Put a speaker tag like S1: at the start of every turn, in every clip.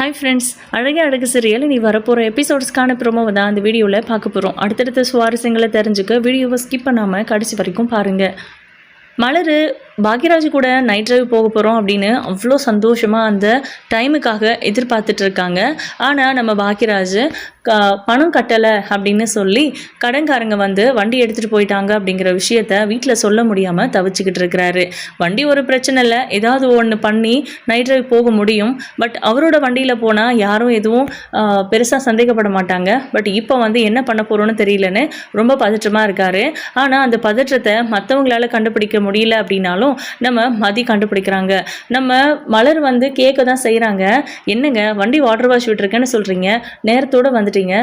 S1: Hi friends, அழகே அழகு serial நீ வரப்போகிற எபிசோட்ஸ்க்கான ப்ரோமோவை தான் அந்த வீடியோவில் பார்க்க போகிறோம். அடுத்தடுத்த சுவாரஸ்யங்களை தெரிஞ்சுக்க வீடியோவை ஸ்கிப் பண்ணாமல் கடைசி வரைக்கும் பாருங்கள். மலர் பாக்யராஜ் கூட நைட் ட்ரைவ் போக போகிறோம் அப்படின்னு அவ்வளோ சந்தோஷமாக அந்த டைமுக்காக எதிர்பார்த்துட்டு இருக்காங்க. ஆனால் நம்ம பாக்யராஜ் பணம் கட்டலை அப்படின்னு சொல்லி கடன்காரங்க வந்து வண்டி எடுத்துகிட்டு போயிட்டாங்க அப்படிங்கிற விஷயத்த வீட்டில் சொல்ல முடியாமல் தவிச்சுக்கிட்டு இருக்கிறாரு. வண்டி ஒரு பிரச்சனை இல்லை, ஏதாவது ஒன்று பண்ணி நைட் ட்ரைவ் போக முடியும். பட் அவரோட வண்டியில் போனால் யாரும் எதுவும் பெருசாக சந்தேகப்பட மாட்டாங்க. பட் இப்போ வந்து என்ன பண்ண போகிறோன்னு தெரியலன்னு ரொம்ப பதற்றமாக இருக்காரு. ஆனால் அந்த பதற்றத்தை மற்றவங்களால கண்டுபிடிக்க முடியல அப்படின்னாலும் நம்ம மதி கண்டுபிடிக்கிறாங்க. நம்ம மலர் வந்து கேட்க தான் செய்கிறாங்க. என்னங்க வண்டி வாட்டர் வாஷ் விட்டுருக்கேன்னு சொல்கிறீங்க, நேரத்தோடு வந்துட்டீங்க,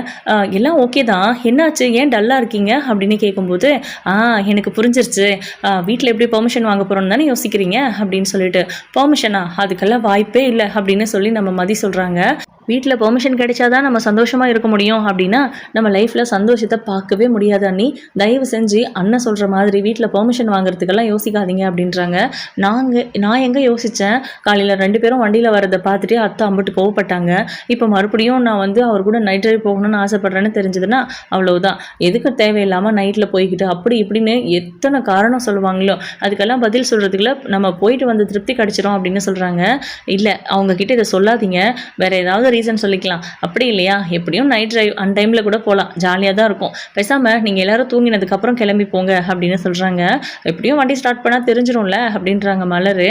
S1: எல்லாம் ஓகே தான், என்னாச்சு, ஏன் டல்லாக இருக்கீங்க அப்படின்னு கேட்கும்போது எனக்கு புரிஞ்சிருச்சு, வீட்டில் எப்படி பெர்மிஷன் வாங்க போகிறோன்னு தானே யோசிக்கிறீங்க அப்படின்னு சொல்லிட்டு, பெர்மிஷனா, அதுக்கெல்லாம் வாய்ப்பே இல்லை அப்படின்னு சொல்லி நம்ம மதி சொல்கிறாங்க. வீட்டில் பெர்மிஷன் கிடைச்சாதான் நம்ம சந்தோஷமாக இருக்க முடியும் அப்படின்னா நம்ம லைஃப்பில் சந்தோஷத்தை பார்க்கவே முடியாது அண்ணி. தயவு செஞ்சு அண்ணன் சொல்கிற மாதிரி வீட்டில் பெர்மிஷன் வாங்குறதுக்கெல்லாம் யோசிக்காதீங்க அப்படின்றாங்க. நான் எங்கே யோசித்தேன், காலையில் 2 பேரும் வண்டியில் வரதை பார்த்துட்டு அத்தை அம்பிட்டு கோவப்பட்டாங்க. இப்போ மறுபடியும் நான் வந்து அவர் கூட நைட் ட்ரைவ் போகணும்னு ஆசைப்பட்றேன்னு தெரிஞ்சதுன்னா அவ்வளவுதான். எதுக்கு தேவையில்லாமல் நைட்டில் போய்கிட்டு அப்படி இப்படின்னு எத்தனை காரணம் சொல்லுவாங்களோ அதுக்கெல்லாம் பதில் சொல்கிறதுக்குள்ள நம்ம போயிட்டு வந்து திருப்தி கிடச்சிரும் அப்படின்னு சொல்கிறாங்க. இல்லை, அவங்கக்கிட்ட இதை சொல்லாதீங்க, வேறு ஏதாவது ரீசன் சொல்லிக்கலாம். அப்படி இல்லையா, எப்படியும் நைட் ட்ரைவ் அன் டைமில் கூட போகலாம், ஜாலியாக தான் இருக்கும், பேசாமல் நீங்கள் எல்லாரும் தூங்கினதுக்கப்புறம் கிளம்பி போங்க அப்படின்னு சொல்கிறாங்க. எப்படியும் வண்டி ஸ்டார்ட் பண்ணால் தெரிஞ்சிடும்ல அப்படின்றாங்க மலர்.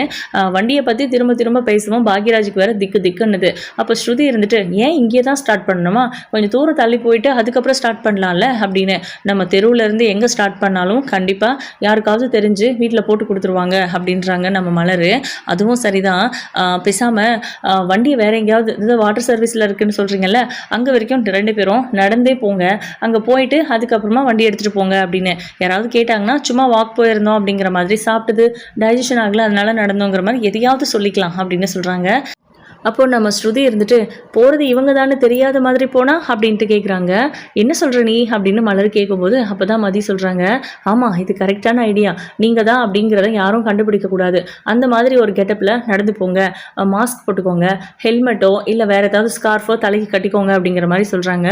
S1: வண்டியை பற்றி திரும்ப திரும்ப பேசுவோம். பாக்யராஜுக்கு வேறு திக்குன்னுது. அப்போ ஸ்ருதி இருந்துட்டு, ஏன் இங்கே தான் ஸ்டார்ட் பண்ணணுமா, கொஞ்சம் தூரம் தள்ளி போயிட்டு அதுக்கப்புறம் ஸ்டார்ட் பண்ணலாம்ல அப்படின்னு. நம்ம தெருவுலேருந்து எங்கே ஸ்டார்ட் பண்ணாலும் கண்டிப்பாக யாருக்காவது தெரிஞ்சு வீட்டில் போட்டு கொடுத்துருவாங்க அப்படின்றாங்க நம்ம மலர். அதுவும் சரிதான், பேசாமல் வண்டியை வேற எங்கேயாவது வாட்டர் சர்வீஸில் இருக்குன்னு சொல்கிறீங்கல்ல, அங்கே வரைக்கும் 2 பேரும் நடந்தே போங்க, அங்கே போயிட்டு அதுக்கப்புறமா வண்டி எடுத்துகிட்டு போங்க அப்படின்னு. யாராவது கேட்டாங்கன்னா சும்மா வாக் போயிருந்தோம் அப்படிங்கிற மாதிரி, சாப்பிட்டது டைஜஷன் ஆகலை அதனால நடந்தோங்கிற மாதிரி எதையாவது சொல்லிக்கலாம் அப்படின்னு சொல்கிறாங்க. அப்போது நம்ம ஸ்ருதி இருந்துட்டு, போகிறது இவங்க தானே தெரியாத மாதிரி போனால் அப்படின்ட்டு கேட்குறாங்க. என்ன சொல்கிற நீ அப்படின்னு மலர் கேட்கும்போது அப்போ தான் மதி சொல்கிறாங்க, ஆமாம் இது கரெக்டான ஐடியா, நீங்கள் தான் அப்படிங்கிறத யாரும் கண்டுபிடிக்கக்கூடாது, அந்த மாதிரி ஒரு கெட்டப்பில் நடந்து போங்க, மாஸ்க் போட்டுக்கோங்க, ஹெல்மெட்டோ இல்லை வேறு ஏதாவது ஸ்கார்ஃபோ தலைக்கு கட்டிக்கோங்க அப்படிங்கிற மாதிரி சொல்கிறாங்க.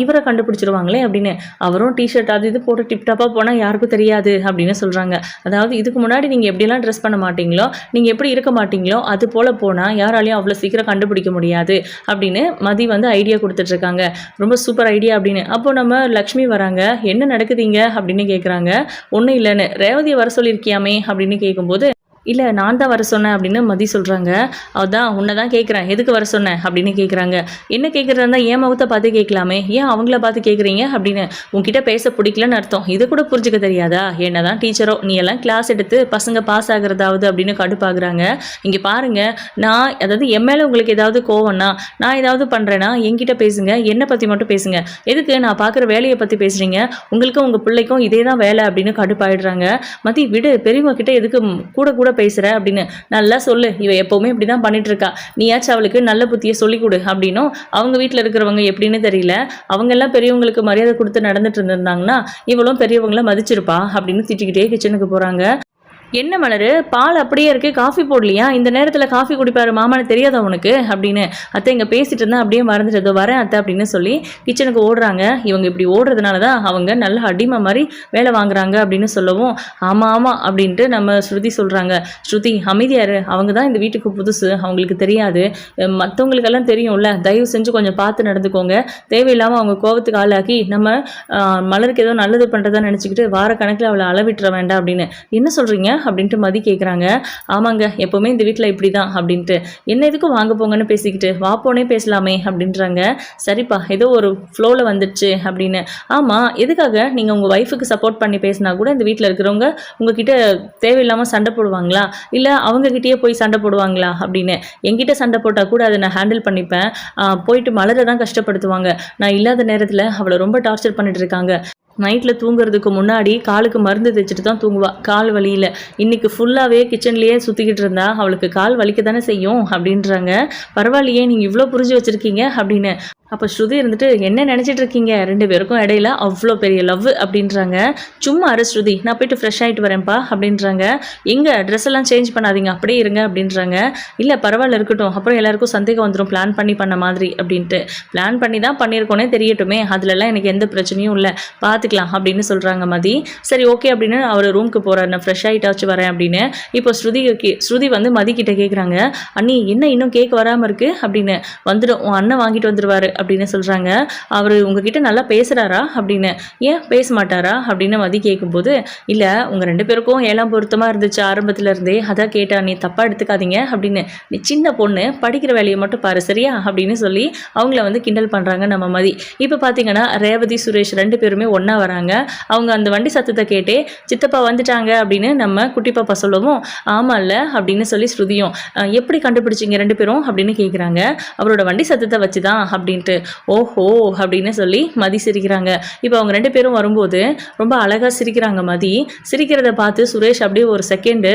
S1: இவரை கண்டுபிடிச்சிருவாங்களே அப்படின்னு. அவரும் டிஷர்ட் அது இது போட்டு டிப்டாப்பாக போனால் யாருக்கும் தெரியாது அப்படின்னு சொல்கிறாங்க. அதாவது இதுக்கு முன்னாடி நீங்கள் எப்படியெல்லாம் ட்ரெஸ் பண்ண மாட்டீங்களோ, நீங்கள் எப்படி இருக்க மாட்டீங்களோ அது போல் போனால் யாராலையும் அவ்வளோ சீக்கிரம் கண்டுபிடிக்க முடியாது அப்படின்னு மதி வந்து ஐடியா கொடுத்துட்ருக்காங்க. ரொம்ப சூப்பர் ஐடியா அப்படின்னு. அப்போ நம்ம லக்ஷ்மி வராங்க. என்ன நடக்குதுங்க அப்படின்னு கேட்குறாங்க. ஒன்றும் இல்லைன்னு, ரேவதியை வர சொல்லியிருக்கியாமே அப்படின்னு கேட்கும்போது, இல்லை நான் தான் வர சொன்னேன் அப்படின்னு மதி சொல்கிறாங்க. அதான் உன்னை தான் கேட்குறேன், எதுக்கு வர சொன்னேன் அப்படின்னு கேட்குறாங்க. என்ன கேட்குறதா இருந்தால் ஏன் முகத்தை பார்த்து கேட்கலாமே, ஏன் அவங்கள பார்த்து கேட்குறீங்க அப்படின்னு. உங்ககிட்ட பேச பிடிக்கலன்னு அர்த்தம், இது கூட புரிஞ்சுக்க தெரியாதா, என்ன தான் டீச்சரோ நீ எல்லாம் கிளாஸ் எடுத்து பசங்க பாஸ் ஆகிறதாவது அப்படின்னு கடுப்பாகிறாங்க. இங்கே பாருங்கள், அதாவது என் மேலே உங்களுக்கு ஏதாவது கோவம்னா, நான் ஏதாவது பண்ணுறேன்னா என்கிட்ட பேசுங்க, என்னை பற்றி மட்டும் பேசுங்க, எதுக்கு நான் பார்க்குற வேலையை பற்றி பேசுகிறீங்க, உங்களுக்கும் உங்கள் பிள்ளைக்கும் இதே தான் வேலை அப்படின்னு கடுப்பாயிடுறாங்க. மதி விடு, பெரியவங்க கிட்ட எதுக்கு கூட பேசுற அப்படின்னு, நல்லா சொல்லு, இவ எப்பவுமே இப்படிதான் பண்ணிட்டு இருக்கா, நீயாச்சும் அவளுக்கு நல்ல புத்தியை சொல்லி கொடு அப்படின்னும். அவங்க வீட்டில் இருக்கிறவங்க எப்படின்னு தெரியல, அவங்க எல்லாம் பெரியவங்களுக்கு மரியாதை கொடுத்து நடந்துட்டு இருந்திருந்தாங்கன்னா இவளும் பெரியவங்கள மதிச்சிருப்பா அப்படின்னு திட்டிக்கிட்டே கிச்சனுக்கு போறாங்க. என்ன மலர், பால் அப்படியே இருக்குது, காஃபி போடலையா, இந்த நேரத்தில் காஃபி குடிப்பாரு மாமான்னு தெரியாதா உனக்கு அப்படின்னு. அத்தை இங்கே பேசிகிட்டு இருந்தால் அப்படியே மறந்துட்டு வரேன் அத்தை அப்படின்னு சொல்லி கிச்சனுக்கு ஓடுறாங்க. இவங்க இப்படி ஓடுறதுனால தான் அவங்க நல்ல அடிமை மாதிரி வேலை வாங்குறாங்க அப்படின்னு சொல்லவும், ஆமாம் அப்படின்ட்டு நம்ம ஸ்ருதி சொல்கிறாங்க. ஸ்ருதி அமைதியாரு, அவங்க தான் இந்த வீட்டுக்கு புதுசு, அவங்களுக்கு தெரியாது, மற்றவங்களுக்கெல்லாம் தெரியும்ல, தயவு செஞ்சு கொஞ்சம் பார்த்து நடந்துக்கோங்க, தேவையில்லாமல் அவங்க கோபத்துக்கு ஆளாக்கி நம்ம மலருக்கு ஏதோ நல்லது பண்ணுறதா நினச்சிக்கிட்டு வார கணக்கில் அவளை அளவிட்டுற வேண்டாம் அப்படின்னு. என்ன சொல்கிறீங்க அப்படின்ட்டு மதி கேட்குறாங்க. ஆமாங்க, எப்போவுமே இந்த வீட்டில் இப்படி தான் அப்படின்ட்டு. என்ன எதுக்கும் வாங்க போங்கன்னு பேசிக்கிட்டு வா போனே பேசலாமே அப்படின்றாங்க. சரிப்பா, ஏதோ ஒரு ஃப்ளோவில் வந்துடுச்சு அப்படின்னு. ஆமாம், எதுக்காக நீங்கள் உங்கள் ஒய்ஃபுக்கு சப்போர்ட் பண்ணி பேசினா கூட இந்த வீட்டில் இருக்கிறவங்க உங்ககிட்ட தேவையில்லாமல் சண்டை போடுவாங்களா, இல்லை அவங்கக்கிட்டேயே போய் சண்டை போடுவாங்களா அப்படின்னு. என்கிட்ட சண்டை போட்டால் கூட அதை நான் ஹேண்டில் பண்ணிப்பேன், போயிட்டு மலரை தான் கஷ்டப்படுத்துவாங்க, நான் இல்லாத நேரத்தில் அவளை ரொம்ப டார்ச்சர் பண்ணிட்டு இருக்காங்க, நைட்டில் தூங்குறதுக்கு முன்னாடி காலுக்கு மருந்து தைச்சிட்டு தான் தூங்குவா, கால் வலியில். இன்றைக்கி ஃபுல்லாகவே கிச்சன்லேயே சுற்றிக்கிட்டு இருந்தா அவளுக்கு கால் வலிக்க தானே செய்யும் அப்படின்றாங்க. பரவாயில்லையே, நீங்கள் இவ்வளோ புரிஞ்சு வச்சுருக்கீங்க அப்படின்னு. அப்போ ஸ்ருதி இருந்துட்டு என்ன நினச்சிட்டு இருக்கீங்க, 2 பேருக்கும் இடையில அவ்வளோ பெரிய லவ் அப்படின்றாங்க. சும்மா அரு ஸ்ருதி, நான் போயிட்டு ஃப்ரெஷ் ஆகிட்டு வரேன்ப்பா அப்படின்றாங்க. எங்கே ட்ரெஸ் எல்லாம் சேஞ்ச் பண்ணாதீங்க, அப்படியே இருங்க அப்படின்றாங்க. இல்லை பரவாயில்ல இருக்கட்டும், அப்புறம் எல்லாருக்கும் சந்தேகம் வந்துடும் பிளான் பண்ண மாதிரி அப்படின்ட்டு. பிளான் பண்ணி தான் பண்ணியிருக்கோனே தெரியட்டுமே, அதுலலாம் எனக்கு எந்த பிரச்சனையும் இல்லை, பார்த்துக்கலாம் அப்படின்னு சொல்கிறாங்க மதி. சரி ஓகே அப்படின்னு அவர் ரூமுக்கு போகிறார். நான் ஃப்ரெஷ் ஆகிட்டாச்சு வரேன் அப்படின்னு. இப்போ ஸ்ருதி வந்து மதி கிட்ட கேட்குறாங்க, அண்ணி என்ன இன்னும் கேக் வராமல் இருக்குது அப்படின்னு. வந்துடும், உன் அண்ணன் வாங்கிட்டு வந்துடுவார் அப்படின்னு சொல்கிறாங்க. அவர் உங்ககிட்ட நல்லா பேசுகிறாரா அப்படின்னு. ஏன் பேச மாட்டாரா அப்படின்னு மதி கேட்கும்போது, இல்லை உங்கள் 2 பேருக்கும் 7ஆம் பொருத்தமாக இருந்துச்சு ஆரம்பத்தில் இருந்தே, அதான் கேட்டா, நீ தப்பாக எடுத்துக்காதீங்க அப்படின்னு. நீ சின்ன பொண்ணு, படிக்கிற வேலையை மட்டும் பாரு சரியா அப்படின்னு சொல்லி அவங்கள வந்து கிண்டல் பண்ணுறாங்க நம்ம மதி. இப்போ பார்த்தீங்கன்னா ரேவதி சுரேஷ் 2 பேருமே ஒன்றா வராங்க. அவங்க அந்த வண்டி சத்தத்தை கேட்டே சித்தப்பா வந்துட்டாங்க அப்படின்னு நம்ம குட்டி பாப்பா சொல்லவும், ஆமாம்ல அப்படின்னு சொல்லி ஸ்ருதியும், எப்படி கண்டுபிடிச்சிங்க 2 பேரும் அப்படின்னு கேட்குறாங்க. அவரோட வண்டி சத்தத்தை வச்சு தான் அப்படின்ட்டு. ஓஹோ அப்படின்னு சொல்லி மதி சிரிக்கிறாங்க. இப்போ அவங்க 2 பேரும் வரும்போது ரொம்ப அழகாக சிரிக்கிறாங்க மதி. சிரிக்கிறத பார்த்து சுரேஷ் அப்படியே ஒரு செகண்டு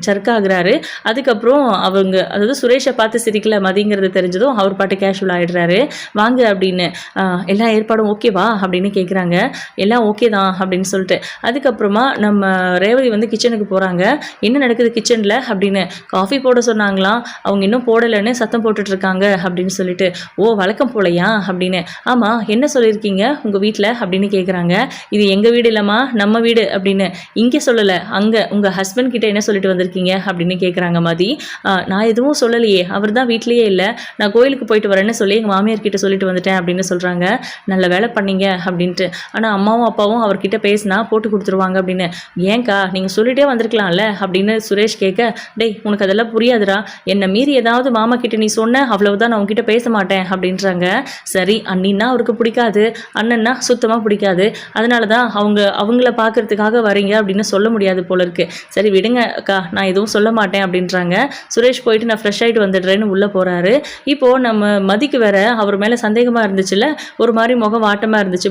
S1: ஜர்க்காகிறாரு. அதுக்கப்புறம் அதாவது சுரேஷை பார்த்து சிரிக்கல மதிங்கிறது தெரிஞ்சதும் அவர் பாட்டு கேஷுவல் ஆகிடுறாரு. வாங்க அப்படின்னு, எல்லா ஏற்பாடும் ஓகேவா அப்படின்னு கேட்குறாங்க. எல்லாம் ஓகே தான் அப்படின்னு சொல்லிட்டு அதுக்கப்புறமா நம்ம ரேவதி வந்து கிச்சனுக்கு போகிறாங்க. என்ன நடக்குது கிச்சனில் அப்படின்னு. காஃபி போட சொன்னாங்களாம், அவங்க இன்னும் போடலைன்னு சத்தம் போட்டுட்ருக்காங்க அப்படின்னு சொல்லிட்டு. ஓ வழக்கம் போலையா அப்படின்னு. ஆமாம் என்ன சொல்லியிருக்கீங்க உங்கள் வீட்டில் அப்படின்னு கேட்குறாங்க. இது எங்கள் வீடு இல்லைம்மா, நம்ம வீடு அப்படின்னு. இங்கே சொல்லலை, அங்கே உங்கள் ஹஸ்பண்ட் கிட்ட என்ன சொல்லிட்டு வந்திருக்கீங்க அப்படின்னு கேட்குறாங்க மதி. நான் எதுவும் சொல்லலையே, அவர் தான் வீட்லேயே இல்லை, நான் கோயிலுக்கு போயிட்டு வரேன்னு சொல்லி எங்கள் மாமியார் கிட்ட சொல்லிட்டு வந்துட்டேன் அப்படின்னு சொல்கிறாங்க. நல்ல வேலை பண்ணீங்க அப்படின்ட்டு. ஆனால் அம்மாவும் அப்பாவும் அவர்கிட்ட பேசினா போட்டு கொடுத்துருவாங்க அப்படின்னு. ஏன்க்கா நீங்கள் சொல்லிட்டே வந்திருக்கலாம்ல அப்படின்னு சுரேஷ் கேட்க, டேய் உனக்கு அதெல்லாம் புரியாதுடா, என்னை மீறி ஏதாவது மாமா கிட்ட நீ சொன்ன அவ்வளவுதான், நான் உங்ககிட்ட பேச மாட்டேன் அப்படின்றாங்க. சரி அண்ணின்னா அவருக்கு பிடிக்காது, அண்ணன்னா சுத்தமாக பிடிக்காது, அதனால தான் அவங்கள பார்க்கறதுக்காக வரீங்க அப்படின்னு சொல்ல முடியாது போல இருக்கு. சரி விடுங்க அக்கா, நான் எதுவும் சொல்ல மாட்டேன் அப்படின்றாங்க. சுரேஷ் போயிட்டு நான் ஃப்ரெஷ் ஆகிட்டு வந்துடுறேன்னு உள்ளே போகிறாரு. இப்போது நம்ம மதிக்கு வேற அவர் மேலே சந்தேகமாக இருந்துச்சுல்ல, ஒரு மாதிரி முகம் வாட்டமாக இருந்துச்சு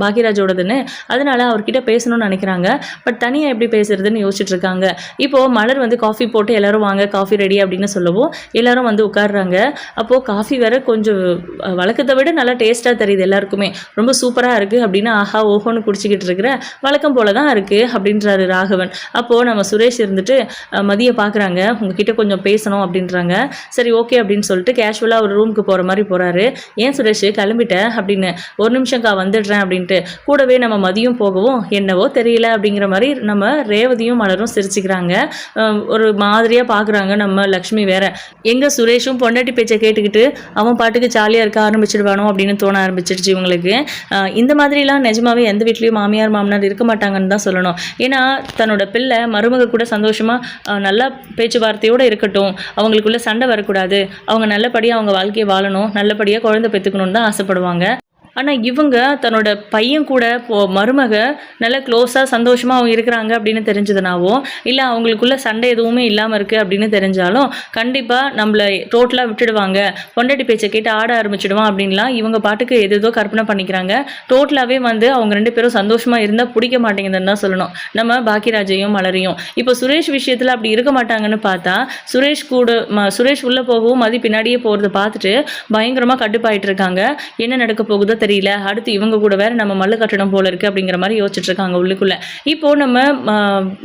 S1: பாக்யராஜோடதுன்னு. அதனால அவர்கிட்ட பேசணும்னு நினைக்கிறாங்க. பட் தனியாக எப்படி பேசுறதுன்னு யோசிச்சுட்டு இருக்காங்க. இப்போது மலர் வந்து காஃபி போட்டு எல்லாரும் வாங்க காஃபி ரெடி அப்படின்னு சொல்லவும் எல்லாரும் வந்து உட்காடுறாங்க. அப்போது காஃபி வேற கொஞ்சம் வழக்கத்தை விட நல்லா டேஸ்ட்டாக தெரியுது எல்லாருக்குமே, ரொம்ப சூப்பராக இருக்குது அப்படின்னு ஆஹா ஓஹோன்னு குடிச்சிக்கிட்டு இருக்கிற வழக்கம் போல தான் இருக்குது அப்படின்றாரு ராகவன். அப்போது நம்ம சுரேஷ் இருந்துட்டு மதியை பார்க்குறாங்க, உங்ககிட்ட கொஞ்சம் பேசணும் அப்படின்றாங்க. சரி ஓகே அப்படின்னு சொல்லிட்டு கேஷுவலாக ஒரு ரூமுக்கு போகிற மாதிரி போகிறாரு. ஏன் சுரேஷ் கிளம்பிட்டேன் அப்படின்னு. ஒரு நிமிஷம்க்கா வந்துடுறேன் அப்படின்ட்டு கூடவே நம்ம மதியும் போகவும் என்னவோ தெரியல அப்படிங்கிற மாதிரி நம்ம ரேவதியும் மலரும் சிரிச்சுக்கிறாங்க. ஒரு மாதிரியாக பார்க்குறாங்க நம்ம லக்ஷ்மி வேற. எங்கே சுரேஷும் பொண்டாட்டி பேச்சை கேட்டுக்கிட்டு அவன் பாட்டுக்கு ஜாலியாக இருக்க ஆரம்பிச்சிடுவானோ அப்படின்னு தோண ஆரம்பிச்சிடுச்சு இவங்களுக்கு. இந்த மாதிரிலாம் நிஜமாவே எந்த வீட்லேயும் மாமியார் மாமனார் இருக்க மாட்டாங்கன்னு தான் சொல்லணும். ஏன்னா தன்னோட பிள்ளை மருமக கூட சந்தோஷமாக நல்லா பேச்சுவார்த்தையோடு இருக்கட்டும், அவங்களுக்குள்ள சண்டை வரக்கூடாது, அவங்க நல்லபடியாக அவங்க வாழ்க்கையை வாழணும், நல்லபடியாக குழந்தை பெற்றுக்கணும்னு தான் ஆசைப்படுவாங்க. ஆனால் இவங்க தன்னோட பையன் கூட மருமக நல்ல க்ளோஸாக சந்தோஷமாக அவங்க இருக்கிறாங்க அப்படின்னு தெரிஞ்சதுனாவோ, இல்லை அவங்களுக்குள்ள சண்டை எதுவுமே இல்லாமல் இருக்குது அப்படின்னு தெரிஞ்சாலும் கண்டிப்பாக நம்மளை டோட்டலாக விட்டுடுவாங்க, பொண்டாட்டி பேச்சை கேட்டு ஆட ஆரம்பிச்சிடுவான் அப்படின்லாம் இவங்க பாட்டுக்கு எதோ கற்பனை பண்ணிக்கிறாங்க. டோட்டலாகவே வந்து அவங்க 2 பேரும் சந்தோஷமாக இருந்தால் பிடிக்க மாட்டேங்குதுன்னு தான் சொல்லணும் நம்ம பாக்கியராஜையும் மலரையும். இப்போ சுரேஷ் விஷயத்தில் அப்படி இருக்க மாட்டாங்கன்னு பார்த்தா சுரேஷ் உள்ளே போகவும் மதி பின்னாடியே போகிறத பார்த்துட்டு பயங்கரமாக கட்டுப்பாயிட்டு இருக்காங்க. என்ன நடக்க போகுதோ தெரியல, அடுத்து இவங்க கூட வேற நம்ம மல்லு கட்டணம் போல இருக்கு அப்படிங்கிற மாதிரி யோசிச்சுட்டு இருக்காங்க உள்ளுக்குள்ள. இப்போ நம்ம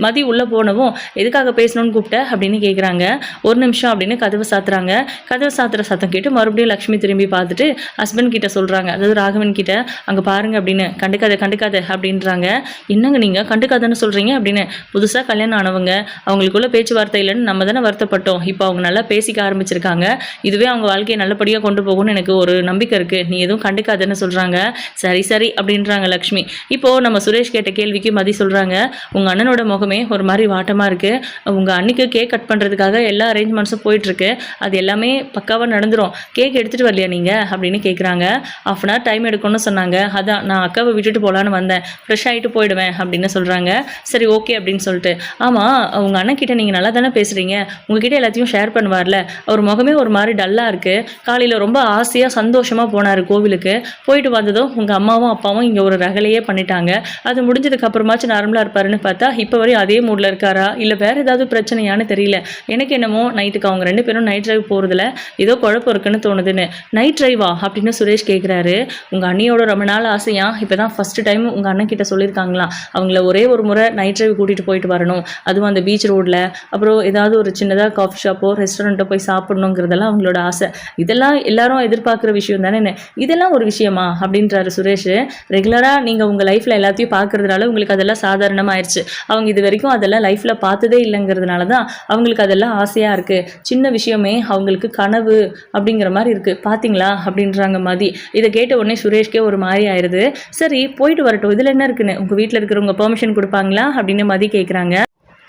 S1: மதி உள்ள போனவும் எதுக்காக பேசணும்னு கூப்பிட்ட அப்படின்னு கேட்குறாங்க. ஒரு நிமிஷம் அப்படின்னு கதவை சாத்துறாங்க. கதவை சாத்துற சத்தம் கேட்டு மறுபடியும் லக்ஷ்மி திரும்பி பார்த்துட்டு ஹஸ்பண்ட் கிட்ட சொல்றாங்க, அதாவது ராகவன் கிட்ட, அங்கே பாருங்க அப்படின்னு. கண்டுக்காத அப்படின்றாங்க. என்னங்க நீங்க கண்டுக்காதன்னு சொல்றீங்க அப்படின்னு. புதுசாக கல்யாணம் ஆனவங்க, அவங்களுக்குள்ள பேச்சுவார்த்தை இல்லைன்னு நம்ம தானே வருத்தப்பட்டோம். இப்போ அவங்க நல்லா பேசிக்க ஆரம்பிச்சிருக்காங்க. இதுவே அவங்க வாழ்க்கையை நல்லபடியாக கொண்டு போகும்னு எனக்கு ஒரு நம்பிக்கை இருக்கு, நீ எதுவும் கண்டுக்காதன்னு சொல்றாங்க. சரி அப்படின்றாங்க லக்ஷ்மி. இப்போ நம்ம சுரேஷ் கேட்ட கேள்விக்கு மதி சொல்றாங்க, உங்க அண்ணனோட முகமே ஒரு மாதிரி வாட்டமா இருக்கு, உங்க அன்னைக்கு கேக் கட் பண்றதுக்காக எல்லா அரேஞ்ச்மெண்ட்ஸும் போயிட்டு இருக்கு, அது எல்லாமே பக்காவா நடந்துரும், கேக் எடுத்துட்டு வரலையா நீங்க அப்படின்னு கேட்குறாங்க. ½ hour டைம் எடுக்கணும்னு சொன்னாங்க, அதான் நான் அக்காவை விட்டுட்டு போகலான்னு வந்தேன், ஃப்ரெஷ் ஆகிட்டு போயிடுவேன் அப்படின்னு சொல்றாங்க. சரி ஓகே அப்படின்னு சொல்லிட்டு, ஆமாம் உங்க அண்ணன் கிட்ட நீங்கள் நல்லா தானே பேசுறீங்க, உங்ககிட்ட எல்லாத்தையும் ஷேர் பண்ணுவார்ல, அவர் முகமே ஒரு மாதிரி டல்லாக இருக்கு, காலையில் ரொம்ப ஆசையாக சந்தோஷமாக போனார் கோவிலுக்கு, போயிட்டு போயிட்டு வந்ததும் உங்கள் அம்மாவும் அப்பாவும் இங்கே ஒரு ரகலையே பண்ணிட்டாங்க. அது முடிஞ்சதுக்கு அப்புறமாச்சும் நார்மலாக இருப்பாருன்னு பார்த்தா இப்போ வரையும் அதே மூடில் இருக்காரா இல்லை வேறு ஏதாவது பிரச்சனையான்னு தெரியல. எனக்கு என்னமோ நைட்டுக்கு அவங்க 2 பேரும் நைட் ட்ரைவ் போகிறதுல ஏதோ குழப்பம் இருக்குன்னு தோணுதுன்னு. நைட் ட்ரைவா அப்படின்னு சுரேஷ் கேட்குறாரு. உங்கள் அண்ணியோட ரொம்ப நாள் ஆசையா இப்போ தான் ஃபஸ்ட்டு டைம் உங்கள் அண்ணன் கிட்ட சொல்லியிருக்காங்களாம். அவங்கள ஒரே ஒரு முறை நைட் ட்ரைவ் கூட்டிகிட்டு போயிட்டு வரணும், அதுவும் அந்த பீச் ரோட்டில், அப்புறம் ஏதாவது ஒரு சின்னதாக காஃபி ஷாப்போ ரெஸ்டாரண்ட்டோ போய் சாப்பிடணுங்கிறதெல்லாம் அவங்களோட ஆசை. இதெல்லாம் எல்லாரும் எதிர்பார்க்குற விஷயம் தானே, இதெல்லாம் ஒரு விஷயமா அப்படின்றாரு சுரேஷ். ரெகுலராக நீங்கள் உங்கள் லைஃப்பில் எல்லாத்தையும் பார்க்குறதுனால உங்களுக்கு அதெல்லாம் சாதாரணமாகிடுச்சு. அவங்க இது வரைக்கும் அதெல்லாம் லைஃப்பில் பார்த்ததே இல்லைங்கிறதுனால தான் அவங்களுக்கு அதெல்லாம் ஆசையாக இருக்குது. சின்ன விஷயமே அவங்களுக்கு கனவு அப்படிங்கிற மாதிரி இருக்குது பார்த்தீங்களா அப்படின்றாங்க மதி. இதை கேட்ட உடனே சுரேஷ்கே ஒரு மாதிரி ஆயிடுது. சரி போயிட்டு வரட்டும், இதில் என்ன இருக்குன்னு, உங்கள் வீட்டில் இருக்கிறவங்க பெர்மிஷன் கொடுப்பாங்களா அப்படின்னு மதி கேட்குறாங்க.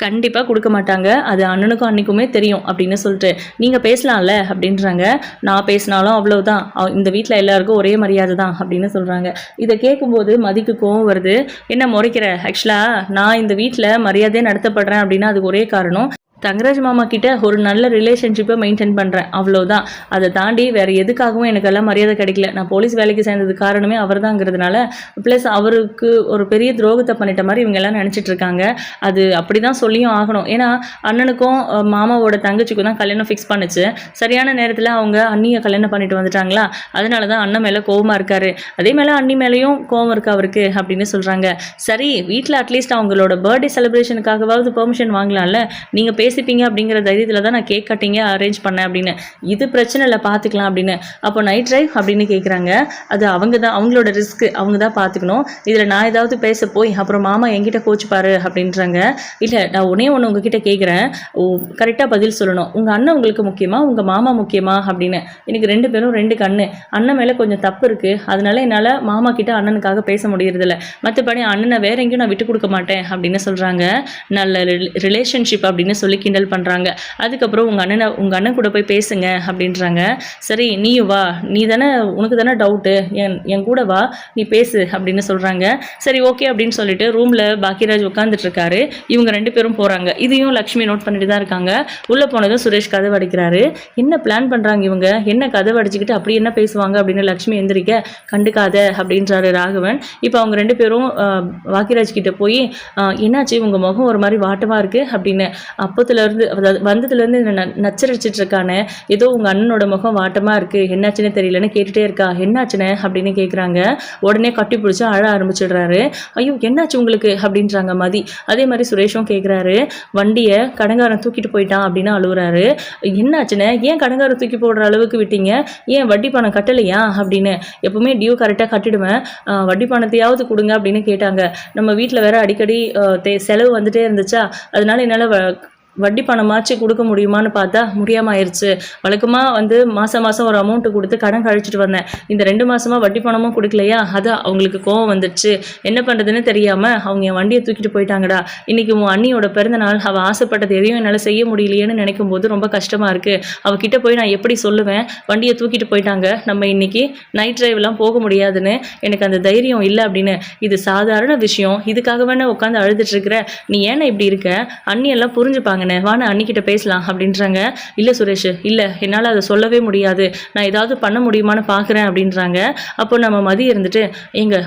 S1: கண்டிப்பாக கொடுக்க மாட்டாங்க, அது அண்ணனுக்கும் அன்னிக்குமே தெரியும் அப்படின்னு சொல்லிட்டு நீங்கள் பேசலாம்ல அப்படின்றாங்க. நான் பேசினாலும் அவ்வளோதான், இந்த வீட்டில் எல்லாருக்கும் ஒரே மரியாதை தான் அப்படின்னு சொல்கிறாங்க. இதை கேட்கும்போது மதிக்கு கோவம் வருது. என்ன முறைக்கிற, ஆக்சுவலாக நான் இந்த வீட்டில் மரியாதையாக நடத்தப்படுறேன் அப்படின்னா அதுக்கு ஒரே காரணம் தங்கராஜ் மாமா கிட்ட ஒரு நல்ல ரிலேஷன்ஷிப்பை மெயின்டைன் பண்ணுறேன், அவ்வளோதான். அதை தாண்டி வேறு எதுக்காகவும் எனக்கு எல்லாம் மரியாதை கிடைக்கல. நான் போலீஸ் வேலைக்கு சேர்ந்தது காரணமே அவர் தாங்கிறதுனால, ப்ளஸ் அவருக்கு ஒரு பெரிய துரோகத்தை பண்ணிட்ட மாதிரி இவங்க எல்லாம் நினச்சிட்டு இருக்காங்க. அது அப்படி தான் சொல்லியும் ஆகணும். ஏன்னா அண்ணனுக்கும் மாமாவோட தங்கச்சிக்கும் தான் கல்யாணம் ஃபிக்ஸ் பண்ணுச்சு. சரியான நேரத்தில் அவங்க அண்ணியை கல்யாணம் பண்ணிட்டு வந்துட்டாங்களா, அதனால தான் அண்ணன் மேலே கோவமாக இருக்காரு. அதே மேலே அண்ணி மேலேயும் கோவம் இருக்கு அவருக்கு அப்படின்னு சொல்கிறாங்க. சரி வீட்டில் அட்லீஸ்ட் அவங்களோட பர்த்டே செலிப்ரேஷனுக்காகவாவது பெர்மிஷன் வாங்கலாம்ல, நீங்கள் பேசிப்பீங்க அப்படிங்கிற தைரியத்தில் தான் நான் கேக் கட்டிங்க அரேஞ்ச் பண்ணேன் அப்படின்னு. இது பிரச்சனை இல்லை பார்த்துக்கலாம் அப்படின்னு. அப்போ நைட் ட்ரைவ் அப்படின்னு கேட்குறாங்க. அது அவங்க தான், அவங்களோட ரிஸ்க்கு அவங்க தான் பார்த்துக்கணும். இதில் நான் ஏதாவது பேச போய் அப்புறம் மாமா என்கிட்ட கோச்சுப்பாரு அப்படின்றாங்க. இல்லை நான் ஒன்று உங்ககிட்ட கேட்குறேன், கரெக்டாக பதில் சொல்லணும். உங்கள் அண்ணன் உங்களுக்கு முக்கியமா உங்கள் மாமா முக்கியமா அப்படின்னு. எனக்கு 2 பேரும் 2 கண்ணு. அண்ணன் மேலே கொஞ்சம் தப்பு இருக்குது, அதனால என்னால் மாமா கிட்ட அண்ணனுக்காக பேச முடியறதில்ல. மற்றபடி அண்ணனை வேற எங்கேயும் நான் விட்டு கொடுக்க மாட்டேன் அப்படின்னு சொல்கிறாங்க. நல்ல ரிலேஷன்ஷிப் அப்படின்னு சொல்லி கிண்டல் பண்ணுறாங்க. அதுக்கப்புறம் உங்கள் அண்ணன் கூட போய் பேசுங்க அப்படின்றாங்க. சரி நீயும் வா, நீ தானே, உனக்கு தானே டவுட்டு, என் கூட வா, நீ பேசு அப்படின்னு சொல்கிறாங்க. சரி ஓகே அப்படின்னு சொல்லிட்டு ரூமில் பாக்கியராஜ் உட்காந்துட்டு இருக்காரு. இவங்க 2 பேரும் போகிறாங்க. இதையும் லக்ஷ்மி நோட் பண்ணிட்டு தான் இருக்காங்க. உள்ளே போனதும் சுரேஷ் கதவு அடிக்கிறாரு. என்ன பிளான் பண்ணுறாங்க இவங்க, என்ன கதவு அடிச்சுக்கிட்டு அப்படி என்ன பேசுவாங்க அப்படின்னு லக்ஷ்மி எந்திரிக்க, கண்டுக்காத அப்படின்றாரு ராகவன். இப்போ அவங்க 2 பேரும் பாக்கியராஜ் கிட்ட போய் என்னாச்சு உங்கள் முகம் ஒரு மாதிரி வாட்டமாக இருக்குது அப்படின்னு. அப்போத்துலேருந்து வந்ததுலேருந்து நச்சரிச்சிட்டு இருக்கானே, ஏதோ உங்கள் அண்ணனோட முகம் வாட்டமாக இருக்குது, என்னாச்சுன்னு தெரியலன்னு கேட்டுகிட்டே இருக்கா. என்னாச்சுன்னு அப்படின்னு கேட்குறாங்க. உடனே கட்டி பிடிச்சி அழ ஆரம்பிச்சிடுறாரு. ஐயோ என்னாச்சு உங்களுக்கு அப்படின்றாங்க மதி. அதே மாதிரி சுரேஷும் கேட்குறாரு. வண்டியை கடங்காரன் தூக்கிட்டு போயிட்டான் அப்படின்னு அழுகுறாரு. என்னாச்சுன்னு, ஏன் கடங்காரன் தூக்கி போடுற அளவுக்கு விட்டீங்க, ஏன் வட்டி பணம் கட்டலையா அப்படின்னு. எப்பவுமே டியூ கரெக்டாக கட்டிடுவேன், வட்டி பணத்தையாவது கொடுங்க அப்படின்னு கேட்டாங்க. நம்ம வீட்டில் வேற அடிக்கடி செலவு வந்துட்டே இருந்துச்சா, அதனால என்னால் வட்டி பணமாச்சு கொடுக்க முடியுமான்னு பார்த்தா முடியாமல் ஆயிடுச்சு. வழக்கமாக மாதம் ஒரு அமௌண்ட்டு கொடுத்து கடன் கழிச்சிட்டு வந்தேன். இந்த 2 மாதமாக வட்டி பணமும் கொடுக்கலையா, அதான் அவங்களுக்கு கோவம் வந்துடுச்சு. என்ன பண்ணுறதுன்னு தெரியாமல் அவங்க என் வண்டியை தூக்கிட்டு போயிட்டாங்கடா. இன்றைக்கி உன் அண்ணியோட பிறந்தநாள், அவள் ஆசைப்பட்டது எதையும் என்னால் செய்ய முடியலையேன்னு நினைக்கும் போது ரொம்ப கஷ்டமாக இருக்குது. அவகிட்ட போய் நான் எப்படி சொல்லுவேன், வண்டியை தூக்கிட்டு போயிட்டாங்க, நம்ம இன்றைக்கி நைட் ட்ரைவ்லாம் போக முடியாதுன்னு, எனக்கு அந்த தைரியம் இல்லை அப்படின்னு. இது சாதாரண விஷயம், இதுக்காக வேணா உட்காந்து அழுதுட்டுருக்குற, நீ ஏன்னா இப்படி இருக்க, அண்ணியெல்லாம் புரிஞ்சுப்பாங்க, வான அன்னிக்கிட்ட பேசலாம் அப்படின்றாங்க. இல்லை சுரேஷ், இல்லை என்னால் அதை சொல்லவே முடியாது, நான் ஏதாவது பண்ண முடியுமான்னு பார்க்குறேன் அப்படின்றாங்க. அப்போ நம்ம மதி இருந்துட்டு,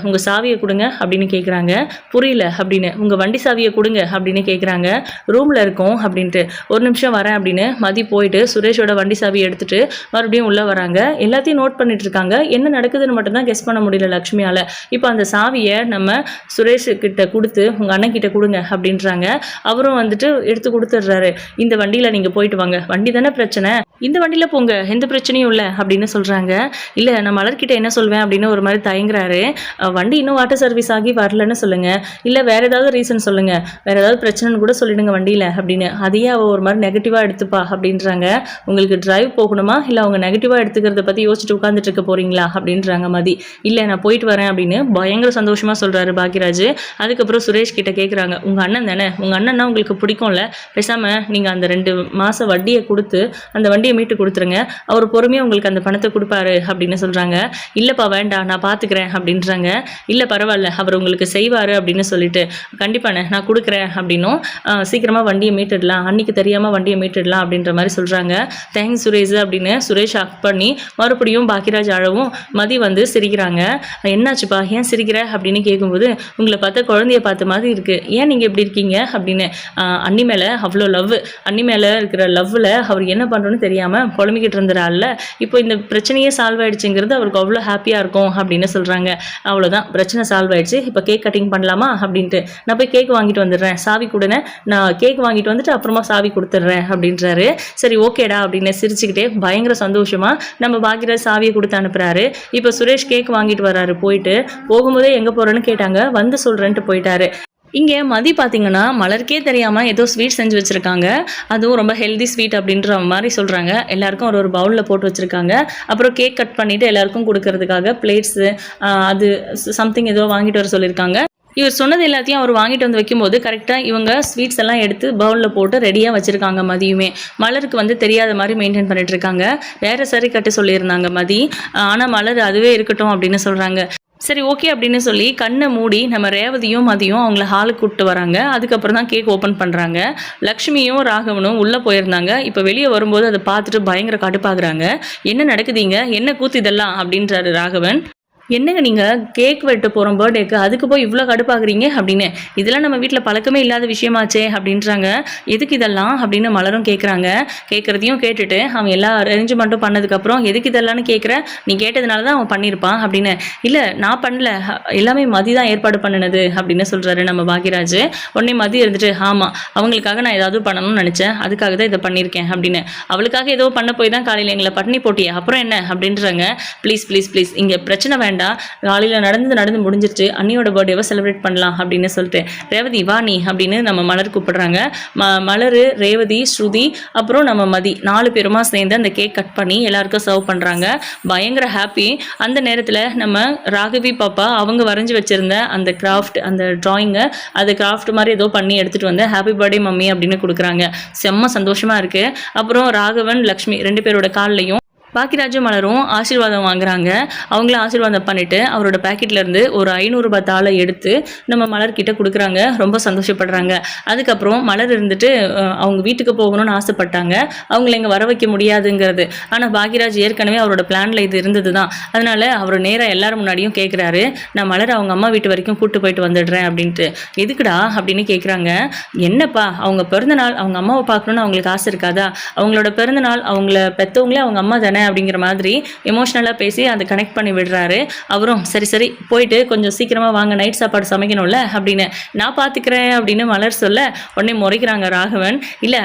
S1: உங்கள் சாவியை கொடுங்க அப்படின்னு கேட்குறாங்க. புரியல அப்படின்னு. உங்கள் வண்டி சாவியை கொடுங்க அப்படின்னு கேட்குறாங்க. ரூமில் இருக்கோம் அப்படின்ட்டு. ஒரு நிமிஷம் வரேன் அப்படின்னு மதி போயிட்டு சுரேஷோட வண்டி சாவியை எடுத்துகிட்டு மறுபடியும் உள்ளே வராங்க. எல்லாத்தையும் நோட் பண்ணிட்டு இருக்காங்க. என்ன நடக்குதுன்னு மட்டும்தான் கெஸ் பண்ண முடியல லக்ஷ்மியால். இப்போ அந்த சாவியை நம்ம சுரேஷ் கிட்ட கொடுத்து உங்கள் அண்ணன் கிட்ட கொடுங்க அப்படின்றாங்க. அவரும் எடுத்து கொடுத்து இந்த வண்டியில நீங்க போயிட்டு வாங்க, வண்டி தானே பிரச்சனை, இந்த வண்டியில போங்க, எந்த பிரச்சனையும் இல்லை அப்படின்னு சொல்றாங்க. இல்ல நான் மலர்கிட்ட என்ன சொல்வேன் அப்படின்னு ஒரு மாதிரி தயங்குறாரு. வண்டி இன்னும் வாட்டர் சர்வீஸ் ஆகி வரலன்னு சொல்லுங்க, இல்ல வேற ஏதாவது ரீசன் சொல்லுங்க, வேற ஏதாவது பிரச்சனைன்னு கூட சொல்லிடுங்க வண்டியில அப்படின்னு. அதையே அவ ஒரு மாதிரி நெகட்டிவா எடுத்துப்பா அப்படின்றாங்க. உங்களுக்கு டிரைவ் போகணுமா இல்ல அவங்க நெகட்டிவா எடுத்துக்கிறத பத்தி யோசிச்சுட்டு உட்காந்துட்டு இருக்க போறீங்களா அப்படின்றாங்க மதி. இல்ல நான் போயிட்டு வரேன் அப்படின்னு பயங்கர சந்தோஷமா சொல்றாரு பாக்கியராஜ். அதுக்கப்புறம் சுரேஷ் கிட்ட கேட்குறாங்க, உங்க அண்ணன் தானே, உங்க அண்ணன்னா உங்களுக்கு பிடிக்கும்ல, பேசாம பேசாமல் நீங்கள் அந்த 2 மாதம் வட்டியை கொடுத்து அந்த வண்டியை மீட்டு கொடுத்துருங்க, அவர் பொறுமையாக உங்களுக்கு அந்த பணத்தை கொடுப்பாரு அப்படின்னு சொல்கிறாங்க. இல்லைப்பா வேண்டாம், நான் பார்த்துக்கிறேன் அப்படின்றாங்க. இல்லை பரவாயில்ல, அவர் உங்களுக்கு செய்வார் அப்படின்னு சொல்லிட்டு, கண்டிப்பாண்ணே நான் கொடுக்குறேன் அப்படின்னும், சீக்கிரமாக வண்டியை மீட்டுடலாம், அன்றைக்கி தெரியாமல் வண்டியை மீட்டுடலாம் அப்படின்ற மாதிரி சொல்கிறாங்க. தேங்க்ஸ் சுரேஷ் அப்படின்னு சுரேஷ் ஹக் பண்ணி மறுபடியும் பாக்கியராஜ் அழவும் மதி வந்து சிரிக்கிறாங்க. என்னாச்சுப்பா, ஏன் சிரிக்கிற அப்படின்னு கேட்கும்போது, உங்களை பார்த்தா குழந்தைய பார்த்த மாதிரி இருக்குது, ஏன் நீங்கள் எப்படி இருக்கீங்க அப்படின்னு. அண்ணி மேலே அவ்வளோ லவ், அண்ணி மேலே இருக்கிற லவ்வில் அவர் என்ன பண்ணுறோன்னு தெரியாமல் புலம்பிக்கிட்டு இருந்துறாள்ல, இப்போ இந்த பிரச்சனையே சால்வ் ஆகிடுச்சுங்கிறது அவருக்கு அவ்வளோ ஹாப்பியாக இருக்கும் அப்படின்னு சொல்கிறாங்க. அவ்வளோதான், பிரச்சனை சால்வ் ஆகிடுச்சு, இப்போ கேக் கட்டிங் பண்ணலாமா அப்படின்ட்டு, நான் போய் கேக் வாங்கிட்டு வந்துடுறேன், சாவி கொடுனே, நான் கேக் வாங்கிட்டு வந்துட்டு அப்புறமா சாவி கொடுத்துட்றேன் அப்படின்றாரு. சரி ஓகேடா அப்படின்னு சிரிச்சுக்கிட்டே பயங்கர சந்தோஷமாக நம்ம பாக்கியராஜ் சாவியை கொடுத்து அனுப்புகிறாரு. இப்போ சுரேஷ் கேக் வாங்கிட்டு வர்றாரு. போயிட்டு போகும்போதே எங்கே போகிறேன்னு கேட்டாங்க, வந்து சொல்கிறேன்ட்டு போயிட்டாரு. இங்கே மதி பார்த்தீங்கன்னா மலருக்கே தெரியாமல் ஏதோ ஸ்வீட் செஞ்சு வச்சுருக்காங்க, அதுவும் ரொம்ப ஹெல்தி ஸ்வீட் அப்படின்ற மாதிரி சொல்கிறாங்க. எல்லாருக்கும் ஒரு பவுலில் போட்டு வச்சுருக்காங்க. அப்புறம் கேக் கட் பண்ணிவிட்டு எல்லாருக்கும் கொடுக்கறதுக்காக பிளேட்ஸு அது சம்திங் ஏதோ வாங்கிட்டு வர சொல்லியிருக்காங்க. இவர் சொன்னது எல்லாத்தையும் அவர் வாங்கிட்டு வந்து வைக்கும்போது கரெக்டாக இவங்க ஸ்வீட்ஸ் எல்லாம் எடுத்து பவுலில் போட்டு ரெடியாக வச்சுருக்காங்க. மதியுமே மலருக்கு வந்து தெரியாத மாதிரி மெயின்டைன் பண்ணிட்டு இருக்காங்க. வேறு சரி கட்ட சொல்லியிருந்தாங்க மதி, ஆனால் மலர் அதுவே இருக்கட்டும் அப்படின்னு சொல்கிறாங்க. சரி ஓகே அப்படின்னு சொல்லி கண்ணை மூடி நம்ம ரேவதியும் மதியும் அவங்கள ஹாலுக்கு கூப்பிட்டு வராங்க. அதுக்கப்புறம் தான் கேக் ஓப்பன் பண்ணுறாங்க. லக்ஷ்மியும் ராகவனும் உள்ளே போயிருந்தாங்க. இப்போ வெளியே வரும்போது அதை பார்த்துட்டு பயங்கர கடுப்பாகிறாங்க. என்ன நடக்குதுங்க, என்ன கூத்து இதெல்லாம் அப்படின்றாரு ராகவன். என்னங்க நீங்கள் கேக் வெட்ட போகிறோம் பர்த்டேக்கு, அதுக்கு போய் இவ்வளோ கடுப்பாகிறீங்க அப்படின்னு, இதெல்லாம் நம்ம வீட்டில் பழக்கமே இல்லாத விஷயமாச்சே அப்படின்றாங்க. எதுக்கு இதெல்லாம் அப்படின்னு மலரும் கேட்குறாங்க. கேட்குறதையும் கேட்டுட்டு அவன் எல்லா அரேஞ்ச்மெண்ட்டும் பண்ணதுக்கப்புறம் எதுக்கு இதெல்லாம்னு கேட்குற, நீ கேட்டதுனால தான் அவன் பண்ணியிருப்பான் அப்படின்னு. இல்லை நான் பண்ணல, எல்லாமே மதி தான் ஏற்பாடு பண்ணினது அப்படின்னு சொல்கிறாரு நம்ம பாக்கியராஜ். உடனே மதி இருந்துட்டு, ஆமாம் அவங்களுக்காக நான் ஏதாவது பண்ணணும்னு நினச்சேன், அதுக்காக தான் இதை பண்ணியிருக்கேன் அப்படின்னு. அவளுக்காக ஏதோ பண்ண போய் தான் காலையில் எங்களை பட்டினி போட்டியே, அப்புறம் என்ன அப்படின்றாங்க. ப்ளீஸ் ப்ளீஸ் ப்ளீஸ், இங்கே பிரச்சனை வேண்டாம், காலையில் நடந்து முடிஞ்சிருச்சு, அண்ணியோட பர்த்டேவை செலிப்ரேட் பண்ணலாம் அப்படின்னு சொல்லிட்டு, ரேவதி வா நீ அப்படின்னு நம்ம மலர் கூப்பிடுறாங்க. மலர், ரேவதி, ஸ்ருதி அப்புறம் நம்ம மதி 4 பேருமா சேர்ந்து அந்த கேக் கட் பண்ணி எல்லாருக்கும் சர்வ் பண்ணுறாங்க. பயங்கர ஹாப்பி. அந்த நேரத்தில் நம்ம ராகவி பாப்பா அவங்க வரைஞ்சி வச்சுருந்த அந்த கிராஃப்ட், அந்த ட்ராயிங்கை அது கிராஃப்ட் மாதிரி ஏதோ பண்ணி எடுத்துகிட்டு வந்து ஹாப்பி பர்த்டே மம்மி அப்படின்னு கொடுக்குறாங்க. செம்ம சந்தோஷமாக இருக்குது. அப்புறம் ராகவன், லக்ஷ்மி 2 பேரோட கால்லையும் பாக்கியராஜும் மலரும் ஆசீர்வாதம் வாங்குறாங்க. அவங்களும் ஆசீர்வாதம் பண்ணிவிட்டு அவரோட பேக்கெட்லேருந்து ஒரு 500 ரூபாய் தாளை எடுத்து நம்ம மலர்கிட்ட கொடுக்குறாங்க. ரொம்ப சந்தோஷப்படுறாங்க. அதுக்கப்புறம் மலர் இருந்துட்டு அவங்க வீட்டுக்கு போகணும்னு ஆசைப்பட்டாங்க. அவங்கள இங்கே வர வைக்க முடியாதுங்கிறது. ஆனால் பாக்கியராஜ் ஏற்கனவே அவரோட பிளானில் இது இருந்தது தான். அதனால் அவர் நேராக எல்லாரும் முன்னாடியும் கேட்குறாரு, நான் மலர் அவங்க அம்மா வீட்டு வரைக்கும் கூப்பிட்டு போயிட்டு வந்துடுறேன் அப்படின்ட்டு. எதுக்குடா அப்படின்னு கேட்குறாங்க. என்னப்பா, அவங்க பிறந்தநாள், அவங்க அம்மாவை பார்க்கணுன்னு அவங்களுக்கு ஆசை இருக்காதா, அவங்களோட பிறந்தநாள், அவங்கள பெற்றவங்களே அவங்க அம்மா தானே அப்படிங்கிற மாதிரி எமோஷ்னலாக பேசி அதை கனெக்ட் பண்ணி விடுறாரு. அவரும் சரி சரி போயிட்டு கொஞ்சம் சீக்கிரமாக வாங்க, நைட் சாப்பாடு சமைக்கணும்ல அப்படின்னு. நான் பார்த்துக்கிறேன் அப்படின்னு மலர் சொல்ல உடனே முறைக்கிறாங்க ராகவன். இல்லை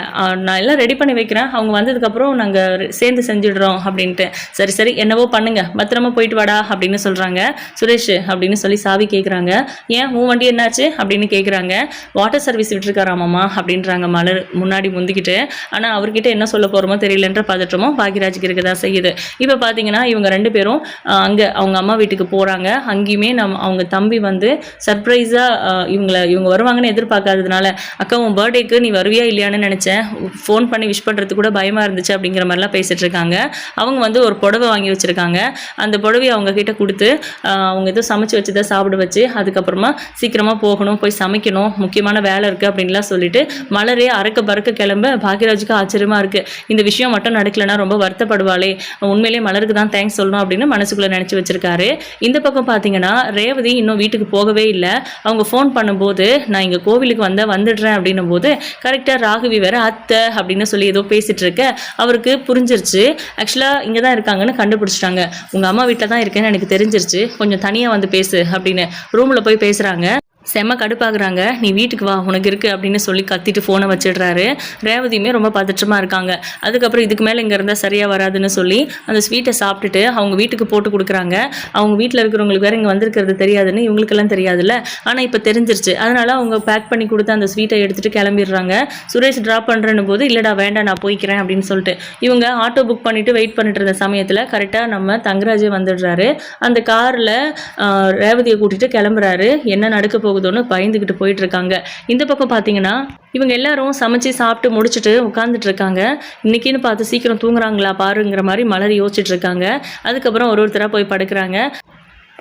S1: நான் எல்லாம் ரெடி பண்ணி வைக்கிறேன், அவங்க வந்ததுக்கப்புறம் நாங்கள் சேர்ந்து செஞ்சிடுறோம் அப்படின்ட்டு. சரி சரி என்னவோ பண்ணுங்க, பத்திரமா போயிட்டு வாடா அப்படின்னு சொல்கிறாங்க. சுரேஷ் அப்படின்னு சொல்லி சாவி கேட்குறாங்க. ஏன் உன் வண்டி என்னாச்சு அப்படின்னு கேட்குறாங்க. வாட்டர் சர்வீஸ் விட்டுருக்காராமாம்மா அப்படின்றாங்க மலர் முன்னாடி முந்திக்கிட்டு. ஆனால் அவர்கிட்ட என்ன சொல்ல போகிறோமோ தெரியலன்ற பதற்றமோ பாக்கியராஜுக்கு இருக்குதா செய்யுது. இப்போ பார்த்தீங்கன்னா இவங்க 2 பேரும் அங்கே அவங்க அம்மா வீட்டுக்கு போகிறாங்க. அங்கேயுமே அவங்க தம்பி வந்து சர்ப்ரைஸாக இவங்க வருவாங்கன்னு எதிர்பார்க்காததுனால, அக்கா உன் பர்த்டேக்கு நீ வருவியா இல்லையான்னு நினச்சேன், ஃபோன் பண்ணி விஷ் பண்ணுறது கூட பயமாக இருந்துச்சு அப்படிங்கிற மாதிரிலாம் பேசிகிட்டு இருக்காங்க. அவங்க வந்து ஒரு புடவை வாங்கி வச்சுருக்காங்க. அந்த புடவையை அவங்க கிட்ட கொடுத்து அவங்க ஏதோ சமைச்சு வச்சு தான் சாப்பிட வச்சு, அதுக்கப்புறமா சீக்கிரமாக போகணும், போய் சமைக்கணும், முக்கியமான வேலை இருக்குது அப்படின்லாம் சொல்லிட்டு மலரே அறக்க பறக்க கிளம்ப பாக்கியராஜுக்கு ஆச்சரியமாக இருக்குது. இந்த விஷயம் மட்டும் நடக்கலைன்னா ரொம்ப வருத்தப்படுவாளே, உண்மையிலே மலருக்கு தான் தேங்க்ஸ் சொல்லணும் அப்படின்னு மனசுக்குள்ளே நினச்சி வச்சிருக்காரு. இந்த பக்கம் பார்த்தீங்கன்னா ரேவதி இன்னும் வீட்டுக்கு போகவே இல்லை. அவங்க ஃபோன் பண்ணும்போது நான் இங்கே கோவிலுக்கு வந்துடுறேன் அப்படின்னும் போது கரெக்டாக ராகவி வேற அத்தை அப்படின்னு சொல்லி ஏதோ பேசிகிட்டு இருக்க அவருக்கு புரிஞ்சிருச்சு. ஆக்சுவலாக இங்கே தான் இருக்காங்கன்னு கண்டுபிடிச்சிட்டாங்க. உங்கள் அம்மா வீட்டில் தான் இருக்கேன்னு எனக்கு தெரிஞ்சிருச்சு, கொஞ்சம் தனியாக வந்து பேசு அப்படின்னு ரூமில் போய் பேசுகிறாங்க. செம்ம கடுப்பாகிறாங்க. நீ வீட்டுக்கு வா உனக்கு இருக்குது அப்படின்னு சொல்லி கத்திட்டு ஃபோனை வச்சிடுறாரு. ரேவதியுமே ரொம்ப பதற்றமாக இருக்காங்க. அதுக்கப்புறம் இதுக்கு மேலே இங்கே இருந்தால் சரியாக வராதுன்னு சொல்லி அந்த ஸ்வீட்டை சாப்பிட்டுட்டு அவங்க வீட்டுக்கு போட்டு கொடுக்குறாங்க. அவங்க வீட்டில் இருக்கிறவங்களுக்கு வேறு இங்கே வந்திருக்கிறது தெரியாதுன்னு இவங்களுக்கெல்லாம் தெரியாதுல்ல, ஆனால் இப்போ தெரிஞ்சிருச்சு. அதனால் அவங்க பேக் பண்ணி கொடுத்து அந்த ஸ்வீட்டை எடுத்துகிட்டு கிளம்பிடுறாங்க. சுரேஷ் ட்ராப் பண்ணுறேன்னு போது இல்லைடா வேண்டாம் நான் போய்க்கிறேன் அப்படின்னு சொல்லிட்டு இவங்க ஆட்டோ புக் பண்ணிவிட்டு வெயிட் பண்ணிட்டு இருந்த சமயத்தில் கரெக்டாக நம்ம தங்கராஜே வந்துடுறாரு. அந்த காரில் ரேவதியை கூட்டிகிட்டு கிளம்புறாரு. என்ன நடக்க போகுது போகுதோன்னு பயந்துக்கிட்டு போயிட்டு இருக்காங்க. இந்த பக்கம் பார்த்தீங்கன்னா இவங்க எல்லாரும் சமைச்சு சாப்பிட்டு முடிச்சுட்டு உட்காந்துட்டு இருக்காங்க. இன்னைக்குன்னு பார்த்து சீக்கிரம் தூங்குறாங்களா பாருங்கிற மாதிரி மலர் யோசிச்சுட்டு இருக்காங்க. அதுக்கப்புறம் ஒருத்தராக போய் படுக்கிறாங்க.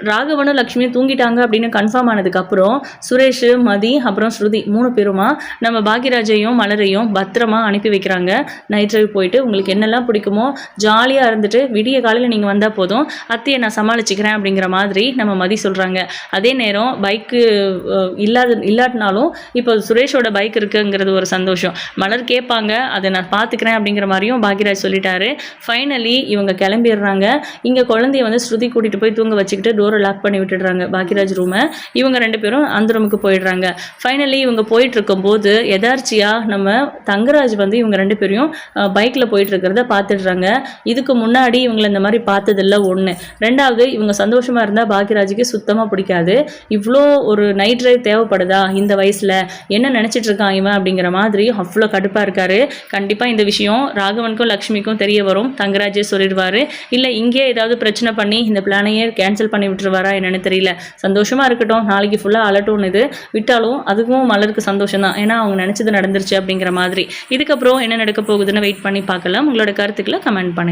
S1: ராகவனும் லக்ஷ்மியும் தூங்கிட்டாங்க அப்படின்னு கன்ஃபார்ம் ஆனதுக்கப்புறம் சுரேஷ், மதி, அப்புறம் ஸ்ருதி 3 பேருமா நம்ம பாக்யராஜையும் மலரையும் பத்திரமா அனுப்பி வைக்கிறாங்க. நைட் ட்ரைவ் போயிட்டு உங்களுக்கு என்னெல்லாம் பிடிக்குமோ ஜாலியாக இருந்துட்டு விடிய காலையில் நீங்கள் வந்தால் போதும், அத்தையை நான் சமாளிச்சுக்கிறேன் அப்படிங்கிற மாதிரி நம்ம மதி சொல்கிறாங்க. அதே நேரம் பைக்கு இல்லாட்டினாலும் இப்போ சுரேஷோட பைக் இருக்குங்கிறது ஒரு சந்தோஷம். மலர் கேட்பாங்க, அதை நான் பார்த்துக்கிறேன் அப்படிங்கிற மாதிரியும் பாக்யராஜ் சொல்லிட்டாரு. ஃபைனலி இவங்க கிளம்பிடுறாங்க. இங்கே குழந்தைய வந்து ஸ்ருதி கூட்டிகிட்டு போய் தூங்க வச்சுக்கிட்டு டோரை லாக் பண்ணி விட்டுடுறாங்க பாக்யராஜ் ரூமை. இவங்க 2 பேரும் அந்த ரூமுக்கு போயிடுறாங்க. ஃபைனலி இவங்க போயிட்டு இருக்கும்போது எதார்ச்சியாக நம்ம தங்கராஜ் வந்து இவங்க 2 பேரையும் பைக்கில் போயிட்டு இருக்கிறத பார்த்துடுறாங்க. இதுக்கு முன்னாடி இவங்களை இந்த மாதிரி பார்த்ததில்ல ஒன்று. 2வது இவங்க சந்தோஷமாக இருந்தால் பாக்யராஜுக்கு சுத்தமாக பிடிக்காது. இவ்வளோ ஒரு நைட் ட்ரைவ் தேவைப்படுதா இந்த வயசில், என்ன நினச்சிட்டு இருக்கான் இவன் அப்படிங்கிற மாதிரி அவ்வளோ கடுப்பாக இருக்காரு. கண்டிப்பாக இந்த விஷயம் ராகவனுக்கும் லக்ஷ்மிக்கும் தெரிய வரும். தங்கராஜே சொல்லிடுவார். இல்லை இங்கே ஏதாவது பிரச்சனை பண்ணி இந்த பிளானையே கேன்சல் பண்ணி விட்டுருவாரா என்னன்னு தெரியல. சந்தோஷமா இருக்கட்டும், நாளைக்கு ஃபுல்லாக அலட்டோன்னு இது விட்டாலும் அதுக்கும் மலருக்கு சந்தோஷம் தான். ஏன்னா அவங்க நினச்சது நடந்துருச்சு அப்படிங்கிற மாதிரி. இதுக்கப்புறம் என்ன நடக்க போகுதுன்னு வெயிட் பண்ணி பார்க்கலாம். உங்களோட கருத்துக்களை கமெண்ட் பண்ணுங்க.